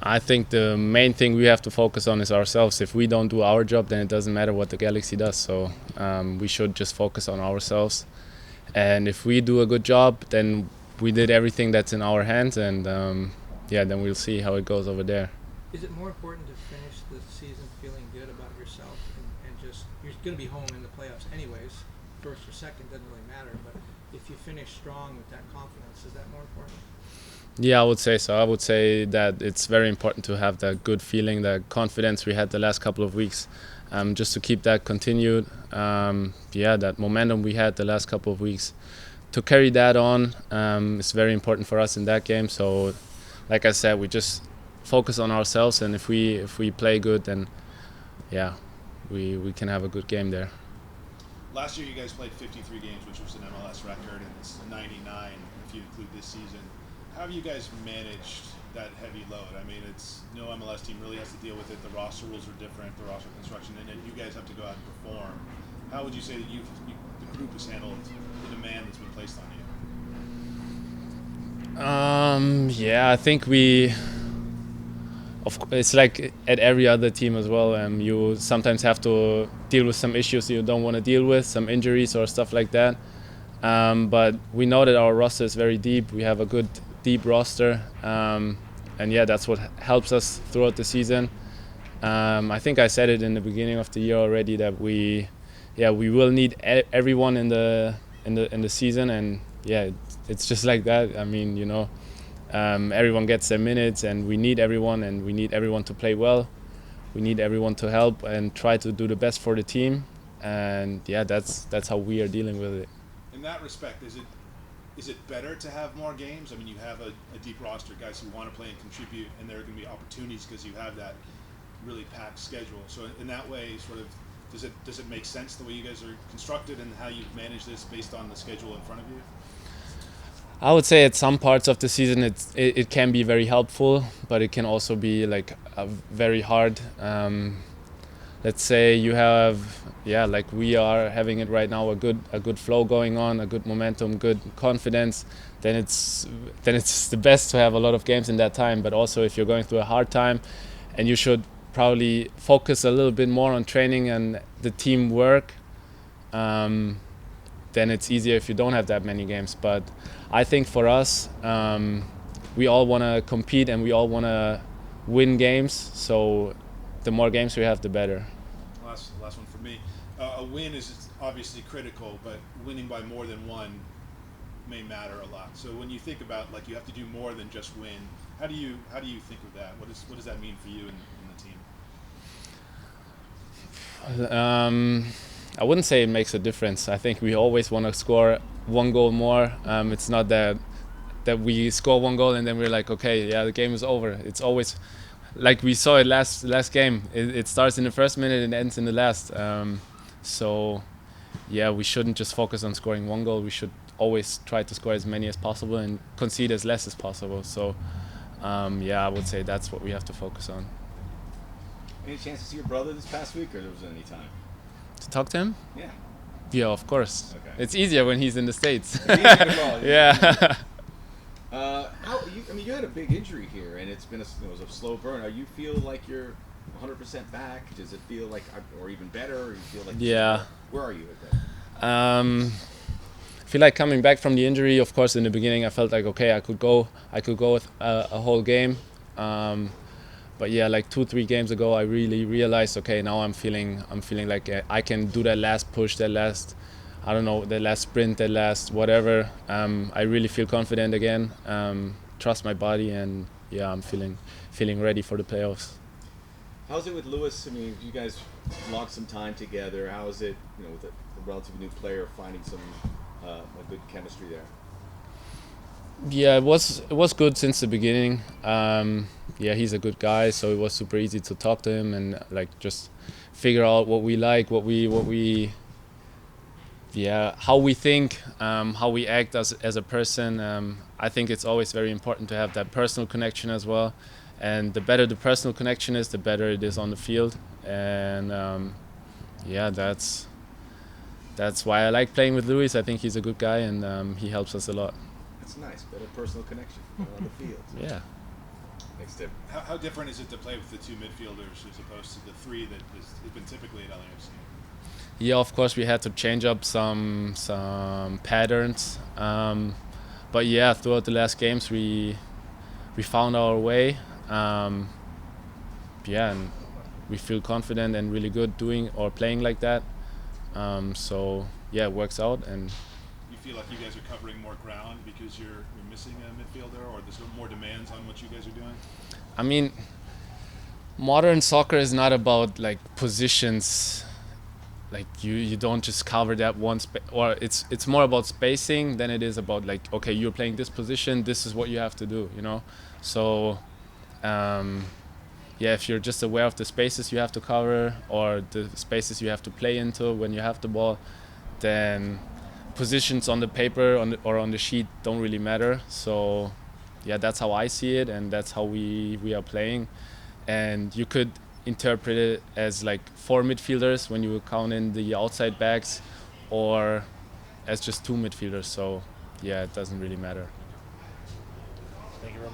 I think the main thing we have to focus on is ourselves. If we don't do our job, then it doesn't matter what the Galaxy does. So we should just focus on ourselves. And if we do a good job, then we did everything that's in our hands, and then we'll see how it goes over there. Is it more important to finish the season feeling good about yourself and just you're going to be home in the playoffs anyways, first or second doesn't really matter, but if you finish strong with that confidence, is that more important? Yeah, I would say so. I would say that it's very important to have that good feeling, that confidence we had the last couple of weeks, just to keep that continued. That momentum we had the last couple of weeks, to carry that on is very important for us in that game. So, like I said, we just focus on ourselves, and if we play good, then we can have a good game there. Last year, you guys played 53 games, which was an MLS record, and it's 99 if you include this season. How have you guys managed that heavy load? I mean, it's no MLS team really has to deal with it. The roster rules are different, the roster construction, and then you guys have to go out and perform. How would you say that the group has handled the demand that's been placed on you? I think it's like at every other team as well. You sometimes have to deal with some issues you don't want to deal with, some injuries or stuff like that. But we know that our roster is very deep. We have a good deep roster, and that's what helps us throughout the season. I think I said it in the beginning of the year already that we will need everyone in the season, and it's just like that. I mean, everyone gets their minutes, and we need everyone to play well. We need everyone to help and try to do the best for the team, and that's how we are dealing with it. In that respect, is it better to have more games? I mean, you have a deep roster, guys who want to play and contribute, and there are going to be opportunities because you have that really packed schedule. So in that way, sort of, does it make sense the way you guys are constructed and how you've managed this based on the schedule in front of you? I would say at some parts of the season it can be very helpful, but it can also be like very hard. Let's say you have, like we are having it right now, a good flow going on, a good momentum, good confidence. Then it's the best to have a lot of games in that time. But also if you're going through a hard time, and you should probably focus a little bit more on training and the teamwork, then it's easier if you don't have that many games. But I think for us, we all want to compete and we all want to win games. So the more games we have, the better. Last one for me. A win is obviously critical, but winning by more than one may matter a lot. So when you think about like you have to do more than just win, how do you think of that? What does that mean for you and the team? I wouldn't say it makes a difference. I think we always want to score one goal more. It's not that we score one goal and then we're like, okay, the game is over. It's always like we saw it last game. It starts in the first minute and ends in the last. We shouldn't just focus on scoring one goal. We should always try to score as many as possible and concede as less as possible. So, I would say that's what we have to focus on. Any chance to see your brother this past week, or there was any time? To talk to him? Yeah. Yeah, of course. Okay. It's easier when he's in the States. Yeah. You had a big injury here, and it was a slow burn. You feel like you're 100% back? Does it feel like, or even better? Or you feel like? Yeah. Where are you with that? I feel like coming back from the injury. Of course, in the beginning, I felt like okay, I could go with a whole game. But like 2-3 games ago, I really realized, okay, now I'm feeling like I can do that last push, that last, I don't know, that last sprint, that last whatever. I really feel confident again. Trust my body, and I'm feeling ready for the playoffs. How's it with Lewis? I mean, you guys logged some time together. How is it, with a relatively new player finding some a good chemistry there? Yeah, it was good since the beginning. He's a good guy, so it was super easy to talk to him and like just figure out what we like, how we think, how we act as a person. I think it's always very important to have that personal connection as well. And the better the personal connection is, the better it is on the field. And that's why I like playing with Luis. I think he's a good guy, and he helps us a lot. That's nice. Better personal connection on the field. Yeah. next step. How different is it to play with the two midfielders as opposed to the three that has been typically at LAFC? Yeah, of course we had to change up some patterns, but yeah, throughout the last games we found our way. Yeah, and we feel confident and really good doing or playing like that. So yeah, it works out. And You feel like you guys are covering more ground because you're missing a midfielder, or there's more demands on what you guys are doing? I mean, modern soccer is not about like positions. Like you don't just cover that one or it's more about spacing than it is about like, okay, you're playing this position, this is what you have to do, you know. So yeah, if you're just aware of the spaces you have to cover or the spaces you have to play into when you have the ball, then positions on the paper or on the sheet don't really matter. So yeah, that's how I see it, and that's how we are playing. And you could interpret it as like 4 midfielders when you count in the outside backs, or as just 2 midfielders. So yeah, it doesn't really matter. Thank you very much.